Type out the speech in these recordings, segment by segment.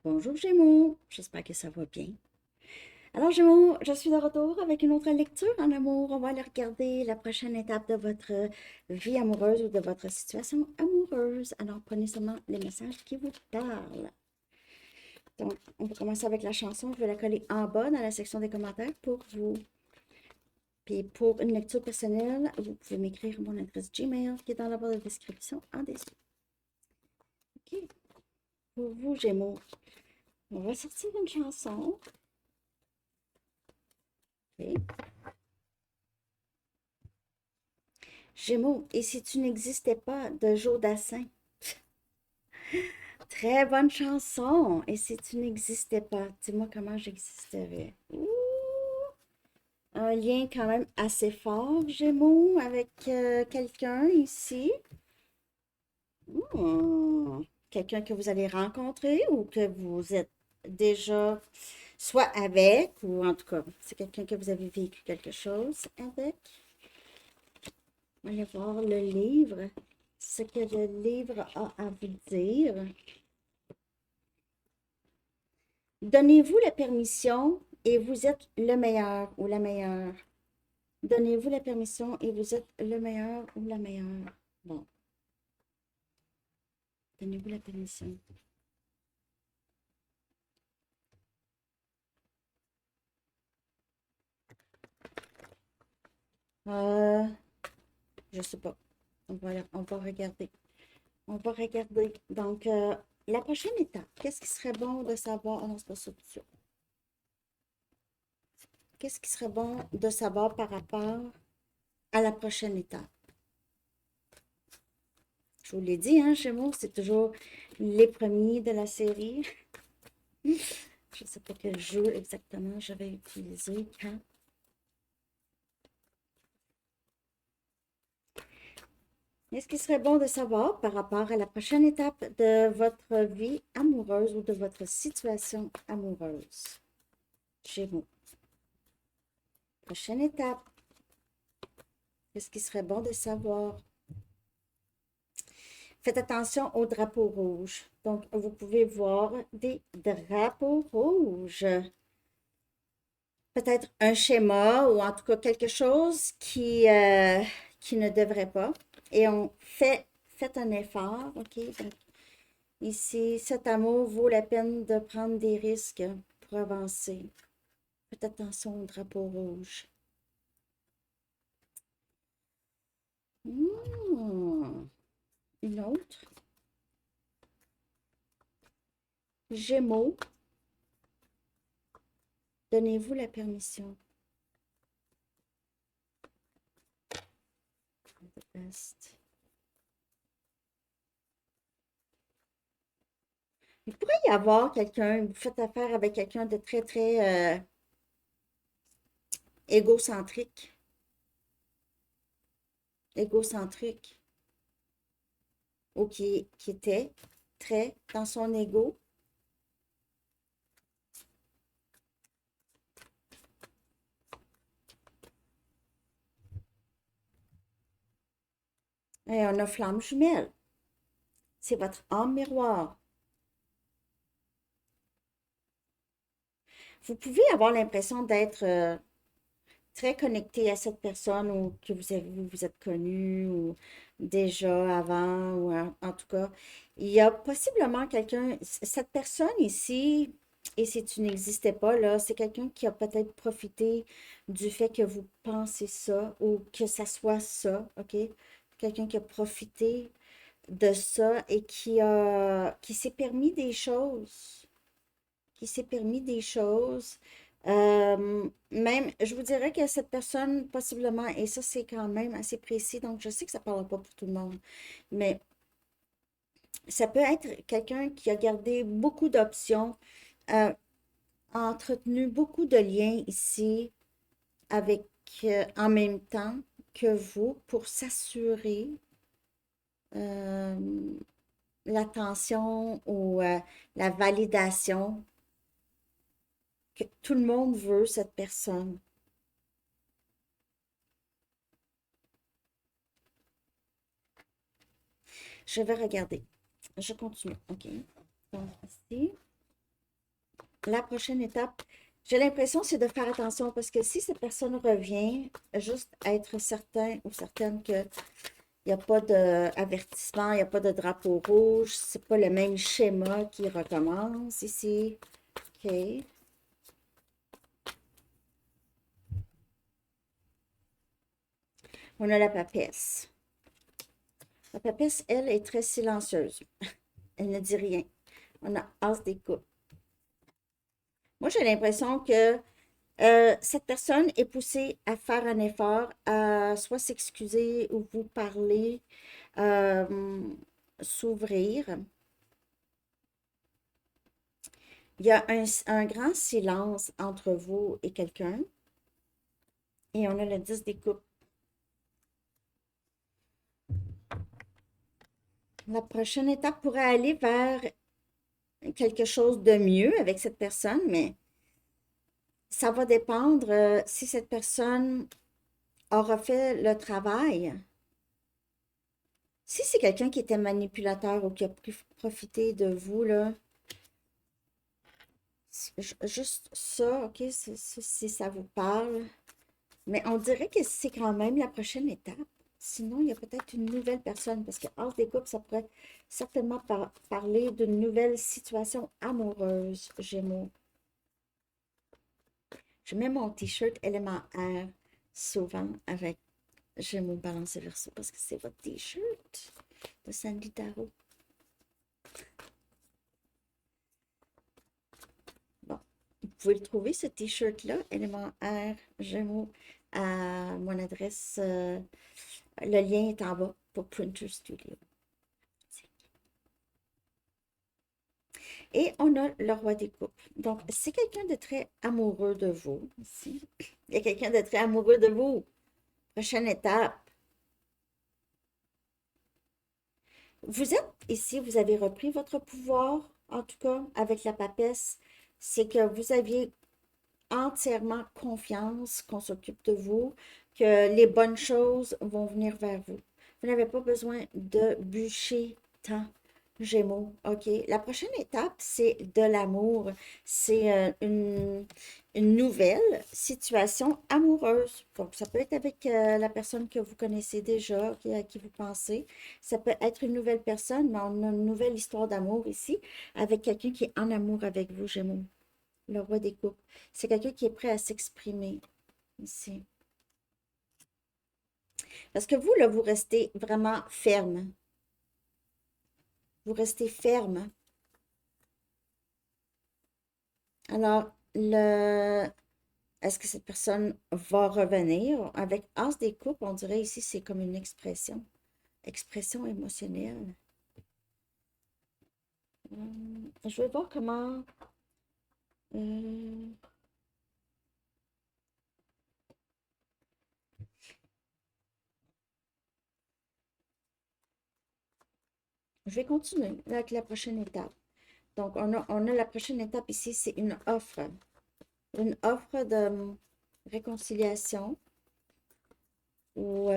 Bonjour Gémeaux, j'espère que ça va bien. Alors Gémeaux, je suis de retour avec une autre lecture en amour. On va aller regarder la prochaine étape de votre vie amoureuse ou de votre situation amoureuse. Alors prenez seulement les messages qui vous parlent. Donc, on va commencer avec la chanson. Je vais la coller en bas dans la section des commentaires pour vous. Puis pour une lecture personnelle, vous pouvez m'écrire mon adresse Gmail qui est dans la barre de description en dessous. OK. Pour vous Gémeaux, on va sortir une chanson. OK. Gémeaux, et si tu n'existais pas de Joe Dassin? Très bonne chanson. Et si tu n'existais pas, dis-moi comment j'existerais. Ouh, un lien quand même assez fort, Gémeaux, avec quelqu'un ici. Quelqu'un que vous allez rencontrer ou que vous êtes déjà soit avec, ou en tout cas, c'est quelqu'un que vous avez vécu quelque chose avec. On va aller voir le livre, ce que le livre a à vous dire. Donnez-vous la permission et vous êtes le meilleur ou la meilleure. Donnez-vous la permission et vous êtes le meilleur ou la meilleure. Bon, donnez-vous la permission. Euh, je sais pas. On va regarder. On va regarder. Donc, la prochaine étape, qu'est-ce qui serait bon de savoir? Ah non, c'est pas ça tout de suite. Qu'est-ce qui serait bon de savoir par rapport à la prochaine étape? Je vous l'ai dit, hein, chez moi, c'est toujours les premiers de la série. Je ne sais pas quel jeu exactement je vais utiliser quand. Est-ce qu'il serait bon de savoir par rapport à la prochaine étape de votre vie amoureuse ou de votre situation amoureuse? Chez vous. Prochaine étape. Qu'est-ce qui serait bon de savoir? Faites attention aux drapeaux rouges. Donc, vous pouvez voir des drapeaux rouges. Peut-être un schéma ou en tout cas quelque chose qui ne devrait pas. Et faites un effort, OK? Donc, ici, cet amour vaut la peine de prendre des risques pour avancer. Faites attention au drapeau rouge. Une autre. Gémeaux, donnez-vous la permission. The best. Il pourrait y avoir quelqu'un, vous faites affaire avec quelqu'un de très, très égocentrique. Égocentrique. Ou qui était très dans son ego. Et on a flamme jumelle. C'est votre âme miroir. Vous pouvez avoir l'impression d'être très connecté à cette personne ou que vous êtes connu ou déjà avant ou en tout cas. Il y a possiblement quelqu'un, cette personne ici, et si tu n'existais pas là, c'est quelqu'un qui a peut-être profité du fait que vous pensez ça ou que ça soit ça, OK? Quelqu'un qui a profité de ça et qui s'est permis des choses, qui s'est permis des choses. Même, je vous dirais que cette personne, possiblement, et ça c'est quand même assez précis, donc je sais que ça ne parle pas pour tout le monde, mais ça peut être quelqu'un qui a gardé beaucoup d'options, a entretenu beaucoup de liens ici avec, en même temps que vous pour s'assurer euh, l'attention ou la validation que tout le monde veut cette personne. Je vais regarder. Je continue. OK. Donc, ici. la prochaine étape, j'ai l'impression, c'est de faire attention parce que si cette personne revient, juste être certain ou certaine qu'il n'y a pas d'avertissement, il n'y a pas de drapeau rouge, c'est pas le même schéma qui recommence ici. OK. On a la papesse. La papesse, elle, est très silencieuse. Elle ne dit rien. On a as des coupes. Moi, j'ai l'impression que cette personne est poussée à faire un effort, à soit s'excuser ou vous parler, euh, s'ouvrir. Il y a un grand silence entre vous et quelqu'un. Et on a le 10 des coupes. La prochaine étape pourrait aller vers quelque chose de mieux avec cette personne, mais ça va dépendre si cette personne aura fait le travail. Si c'est quelqu'un qui était manipulateur ou qui a pu profiter de vous, là, juste ça, ok, si ça vous parle. Mais on dirait que c'est quand même la prochaine étape. Sinon, il y a peut-être une nouvelle personne, parce que hors des couples, ça pourrait certainement parler d'une nouvelle situation amoureuse, Gémeaux. Je mets mon t-shirt élément air souvent avec Gémeaux balancé verso, parce que c'est votre t-shirt de Sandy Tarot. Bon, vous pouvez le trouver, ce t-shirt-là, élément air, Gémeaux, à mon adresse. Le lien est en bas pour Printer Studio. Et on a le roi des coupes. Donc, c'est quelqu'un de très amoureux de vous ici. Il y a quelqu'un de très amoureux de vous. Prochaine étape. Vous êtes ici, vous avez repris votre pouvoir, en tout cas avec la papesse. C'est que vous aviez entièrement confiance qu'on s'occupe de vous, que les bonnes choses vont venir vers vous. Vous n'avez pas besoin de bûcher tant. Gémeaux, OK. La prochaine étape, c'est de l'amour. C'est une nouvelle situation amoureuse. Donc, ça peut être avec la personne que vous connaissez déjà, à qui vous pensez. Ça peut être une nouvelle personne, mais on a une nouvelle histoire d'amour ici, avec quelqu'un qui est en amour avec vous, Gémeaux. Le roi des coupes. C'est quelqu'un qui est prêt à s'exprimer ici. Parce que vous, là, vous restez vraiment ferme. Vous restez ferme. Alors, est-ce que cette personne va revenir? Avec As des coupes, on dirait ici, c'est comme une expression émotionnelle. Je vais voir comment... euh, je vais continuer avec la prochaine étape. Donc, on a la prochaine étape ici, c'est une offre. Une offre de réconciliation ou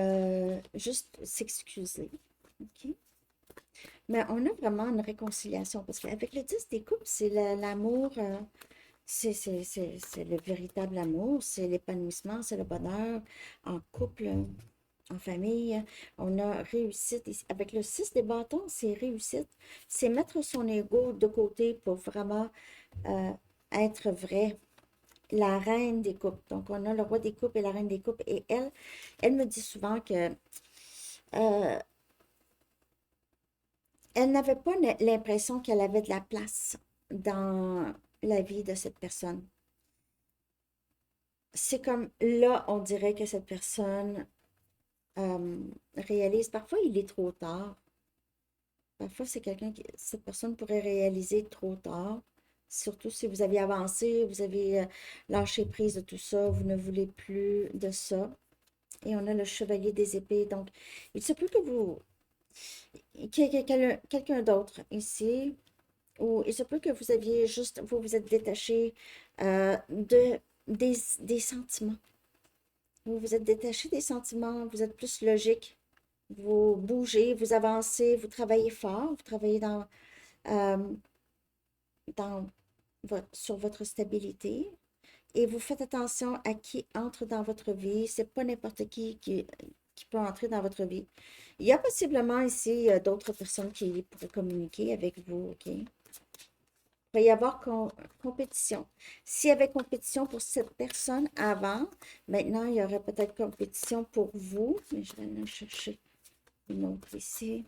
juste s'excuser. OK? Mais on a vraiment une réconciliation parce qu'avec le 10 des coupes, c'est l'amour, c'est le véritable amour, c'est l'épanouissement, c'est le bonheur en couple, en famille. On a réussite. Avec le 6 des bâtons, c'est réussite. C'est mettre son ego de côté pour vraiment euh, être vrai. La reine des coupes. Donc, on a le roi des coupes et la reine des coupes. Et elle me dit souvent que euh, elle n'avait pas l'impression qu'elle avait de la place dans la vie de cette personne. C'est comme là, on dirait que cette personne euh, réalise. Parfois, il est trop tard. Parfois, c'est quelqu'un qui, cette personne pourrait réaliser trop tard. Surtout si vous avez avancé, vous avez lâché prise de tout ça, vous ne voulez plus de ça. Et on a le chevalier des épées. Donc, il se peut que qu'il y ait quelqu'un d'autre ici, ou il se peut que vous aviez juste, vous vous êtes détaché des sentiments. Vous vous êtes détaché des sentiments, vous êtes plus logique. Vous bougez, vous avancez, vous travaillez fort, vous travaillez euh, dans sur votre stabilité et vous faites attention à qui entre dans votre vie. C'est pas n'importe qui peut entrer dans votre vie. Il y a possiblement ici d'autres personnes qui pourraient communiquer avec vous, OK? Il va y avoir compétition. S'il y avait compétition pour cette personne avant, maintenant, il y aurait peut-être compétition pour vous. Mais je vais aller chercher une autre ici.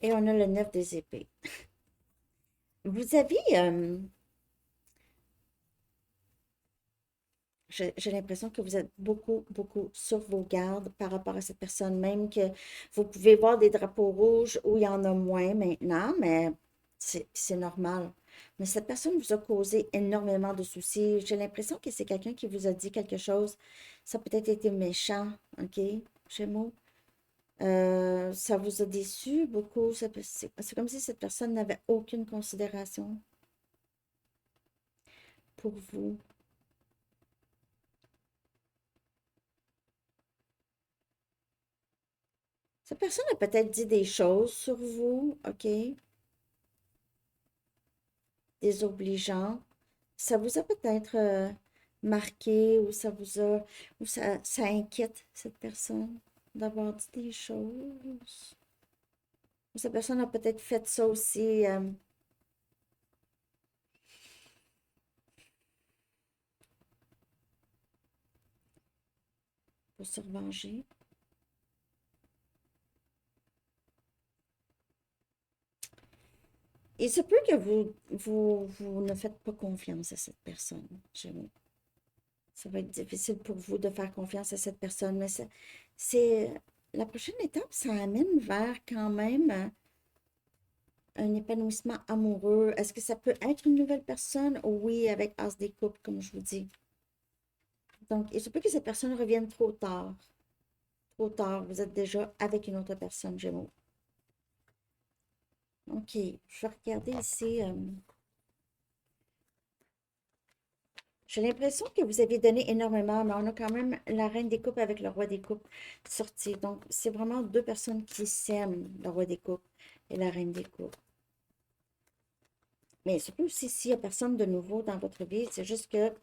Et on a le 9 des épées. Vous avez, j'ai l'impression que vous êtes beaucoup, beaucoup sur vos gardes par rapport à cette personne, même que vous pouvez voir des drapeaux rouges où il y en a moins maintenant, mais c'est normal. Mais cette personne vous a causé énormément de soucis. J'ai l'impression que c'est quelqu'un qui vous a dit quelque chose. Ça a peut-être été méchant, OK, Gémeaux? Ça vous a déçu beaucoup. C'est comme si cette personne n'avait aucune considération pour vous. Cette personne a peut-être dit des choses sur vous, OK, désobligeantes. Ça vous a peut-être marqué ou ça inquiète cette personne d'avoir dit des choses. Ou cette personne a peut-être fait ça aussi pour se revenger. Il se peut que vous ne faites pas confiance à cette personne, Gémeaux. Ça va être difficile pour vous de faire confiance à cette personne, mais c'est la prochaine étape, ça amène vers quand même un épanouissement amoureux. Est-ce que ça peut être une nouvelle personne? Oui, avec As des couples, comme je vous dis. Donc, il se peut que cette personne revienne trop tard. Trop tard, vous êtes déjà avec une autre personne, Gémeaux. OK, je vais regarder ici. J'ai l'impression que vous avez donné énormément, mais on a quand même la reine des coupes avec le roi des coupes sorti. Donc, c'est vraiment deux personnes qui s'aiment, le roi des coupes et la reine des coupes. Mais surtout aussi, s'il n'y a personne de nouveau dans votre vie, c'est juste que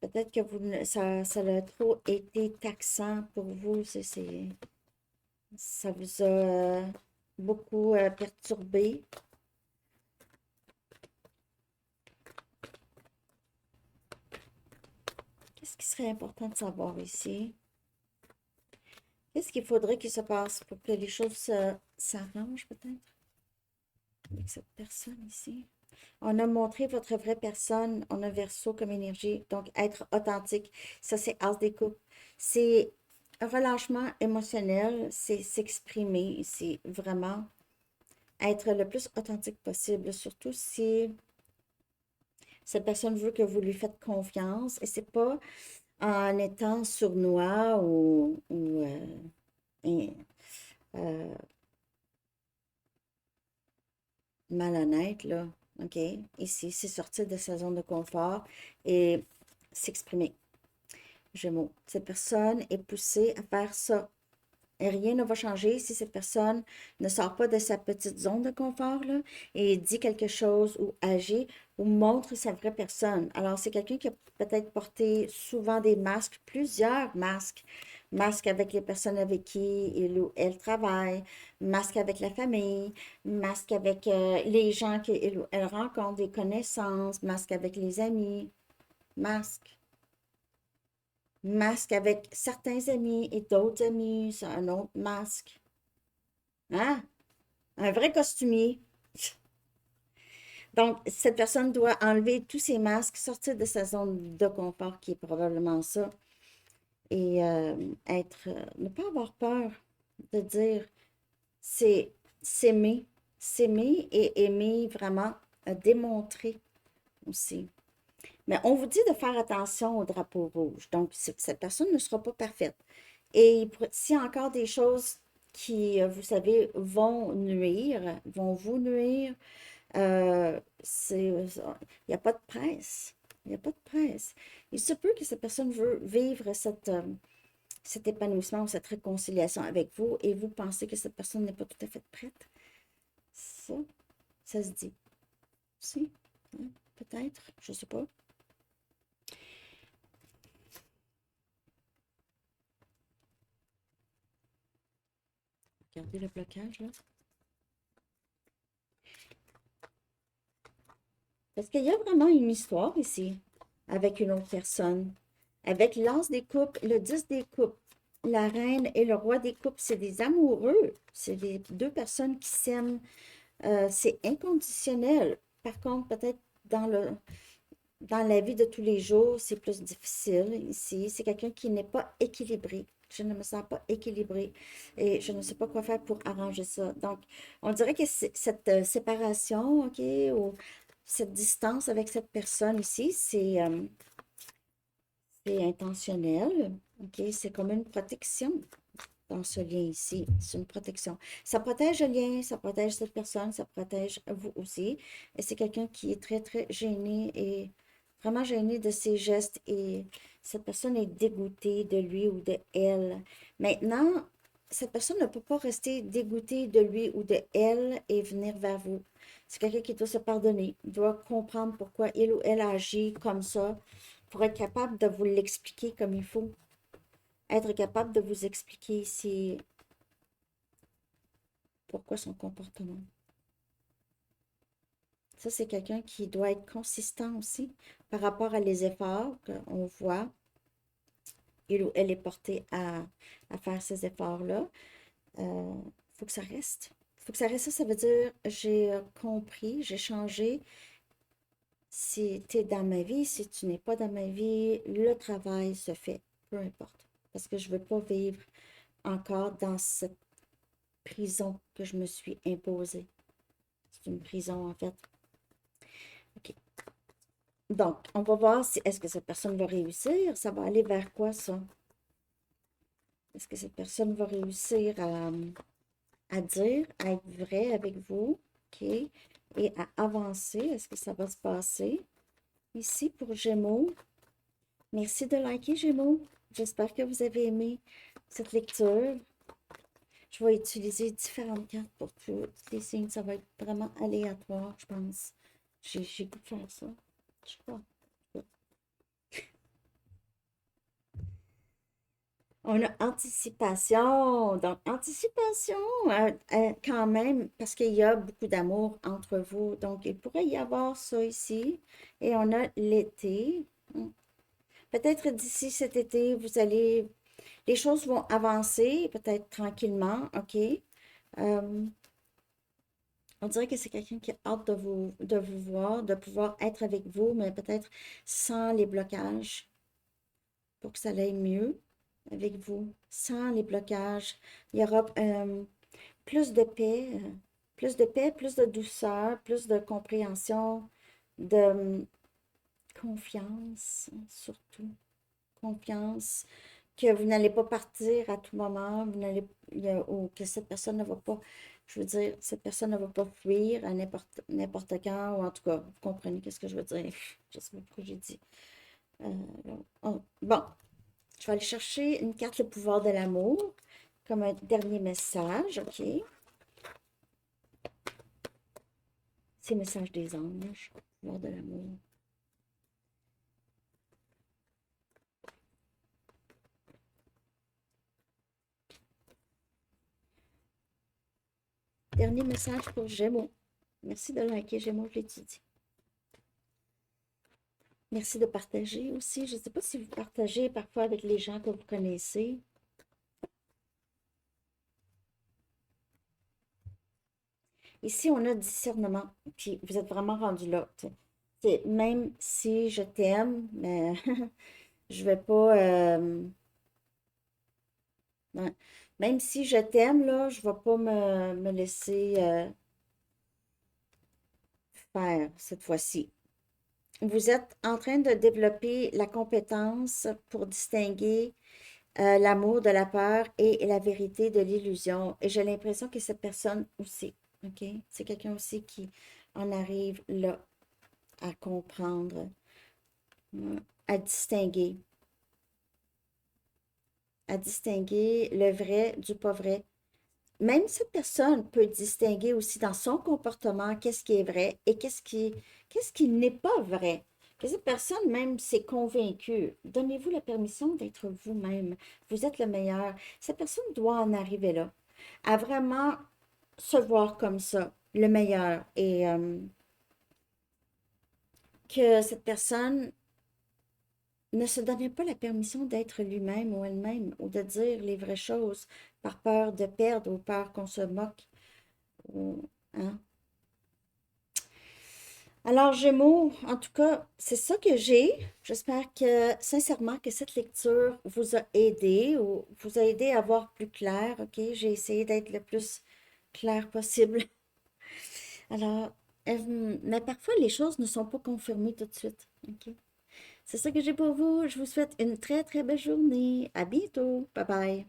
peut-être que ça a trop été taxant pour vous. Ça vous a beaucoup perturbé. Qu'est-ce qui serait important de savoir ici? Qu'est-ce qu'il faudrait qu'il se passe pour que les choses s'arrangent peut-être avec cette personne ici? On a montré votre vraie personne, on a Verseau comme énergie, donc être authentique, ça c'est As des coupes. C'est un relâchement émotionnel, c'est s'exprimer, c'est vraiment être le plus authentique possible, surtout si cette personne veut que vous lui faites confiance et c'est pas en étant sournois ou euh, malhonnête, là. OK? Ici, c'est sortir de sa zone de confort et s'exprimer. Gémeaux. Cette personne est poussée à faire ça. Et rien ne va changer si cette personne ne sort pas de sa petite zone de confort là, et dit quelque chose ou agit ou montre sa vraie personne. Alors, c'est quelqu'un qui a peut-être porté souvent des masques, plusieurs masques. Masque avec les personnes avec qui il ou elle travaille, masque avec la famille, masque avec les gens qu'elle ou elle rencontre, des connaissances, masque avec les amis, masque. Masque avec certains amis et d'autres amis, c'est un autre masque. Hein? Un vrai costumier. Donc, cette personne doit enlever tous ses masques, sortir de sa zone de confort, qui est probablement ça, et ne pas avoir peur de dire, c'est s'aimer et aimer vraiment, démontrer aussi. Mais on vous dit de faire attention au drapeau rouge. Donc, cette personne ne sera pas parfaite. Et s'il y a encore des choses qui, vous savez, vont vous nuire, il n'y a pas de presse. Il n'y a pas de presse. Il se peut que cette personne veut vivre cet épanouissement, cette réconciliation avec vous et vous pensez que cette personne n'est pas tout à fait prête. Ça se dit. Si, hein, peut-être, je sais pas. Regardez le blocage, là. Parce qu'il y a vraiment une histoire ici avec une autre personne. Avec l'as des coupes, le 10 des coupes, la reine et le roi des coupes, c'est des amoureux. C'est des deux personnes qui s'aiment. C'est inconditionnel. Par contre, peut-être dans la vie de tous les jours, c'est plus difficile ici. C'est quelqu'un qui n'est pas équilibré. Je ne me sens pas équilibrée et je ne sais pas quoi faire pour arranger ça. Donc, on dirait que cette séparation, OK, ou cette distance avec cette personne ici, c'est intentionnel. OK, c'est comme une protection dans ce lien ici. C'est une protection. Ça protège le lien, ça protège cette personne, ça protège vous aussi. Et c'est quelqu'un qui est très, très gêné et vraiment gêné de ses gestes et cette personne est dégoûtée de lui ou de elle. Maintenant, cette personne ne peut pas rester dégoûtée de lui ou de elle et venir vers vous. C'est quelqu'un qui doit se pardonner, doit comprendre pourquoi il ou elle agit comme ça pour être capable de vous l'expliquer comme il faut, être capable de vous expliquer ici pourquoi son comportement. Ça, c'est quelqu'un qui doit être consistant aussi par rapport à les efforts qu'on voit. Il ou elle est porté à faire ces efforts-là. Faut que ça reste. Faut que ça reste. Ça veut dire, j'ai compris, j'ai changé. Si tu es dans ma vie, si tu n'es pas dans ma vie, le travail se fait, peu importe. Parce que je ne veux pas vivre encore dans cette prison que je me suis imposée. C'est une prison, en fait. OK. Donc, on va voir si est-ce que cette personne va réussir. Ça va aller vers quoi, ça? Est-ce que cette personne va réussir à dire, à être vrai avec vous? OK. Et à avancer. Est-ce que ça va se passer? Ici, pour Gémeaux. Merci de liker, Gémeaux. J'espère que vous avez aimé cette lecture. Je vais utiliser différentes cartes pour tous les signes. Ça va être vraiment aléatoire, je pense. J'ai goût de faire ça. Je sais pas. On a anticipation. Donc, anticipation quand même, parce qu'il y a beaucoup d'amour entre vous. Donc, il pourrait y avoir ça ici. Et on a l'été. Peut-être d'ici cet été, les choses vont avancer, peut-être tranquillement, OK? Euh, on dirait que c'est quelqu'un qui a hâte de vous voir, de pouvoir être avec vous, mais peut-être sans les blocages pour que ça aille mieux avec vous, sans les blocages. Il y aura plus de paix, plus de douceur, plus de compréhension, de confiance, surtout. Confiance, que vous n'allez pas partir à tout moment, ou que cette personne ne va pas, je veux dire, cette personne ne va pas fuir à n'importe quand, ou en tout cas, vous comprenez ce que je veux dire. Je sais pas pourquoi j'ai dit. Euh, bon, je vais aller chercher une carte, le pouvoir de l'amour, comme un dernier message, OK? C'est le message des anges, pouvoir de l'amour. Dernier message pour Gémeaux. Merci de liker Gémeaux, je l'étudie. Merci de partager aussi. Je ne sais pas si vous partagez parfois avec les gens que vous connaissez. Ici, on a discernement. Puis vous êtes vraiment rendu là. Même si je t'aime, mais je vais pas. Ouais. Même si je t'aime, là, je ne vais pas me laisser faire cette fois-ci. Vous êtes en train de développer la compétence pour distinguer l'amour de la peur et la vérité de l'illusion. Et j'ai l'impression que cette personne aussi, OK? C'est quelqu'un aussi qui en arrive là à comprendre, à distinguer, le vrai du pas vrai même cette personne peut distinguer aussi dans son comportement qu'est-ce qui est vrai et qu'est-ce qui n'est pas vrai. Que cette personne même s'est convaincue. Donnez-vous la permission d'être vous-même. Vous êtes le meilleur. Cette personne doit en arriver là, à vraiment se voir comme ça, le meilleur. Et que cette personne ne se donnait pas la permission d'être lui-même ou elle-même, ou de dire les vraies choses par peur de perdre ou peur qu'on se moque. Hein. Alors, Gémeaux, en tout cas, c'est ça que j'ai. J'espère que, sincèrement, que cette lecture vous a aidé ou vous a aidé à voir plus clair, OK? J'ai essayé d'être le plus clair possible. Alors, mais parfois, les choses ne sont pas confirmées tout de suite, OK? C'est ça que j'ai pour vous. Je vous souhaite une très, très belle journée. À bientôt. Bye bye.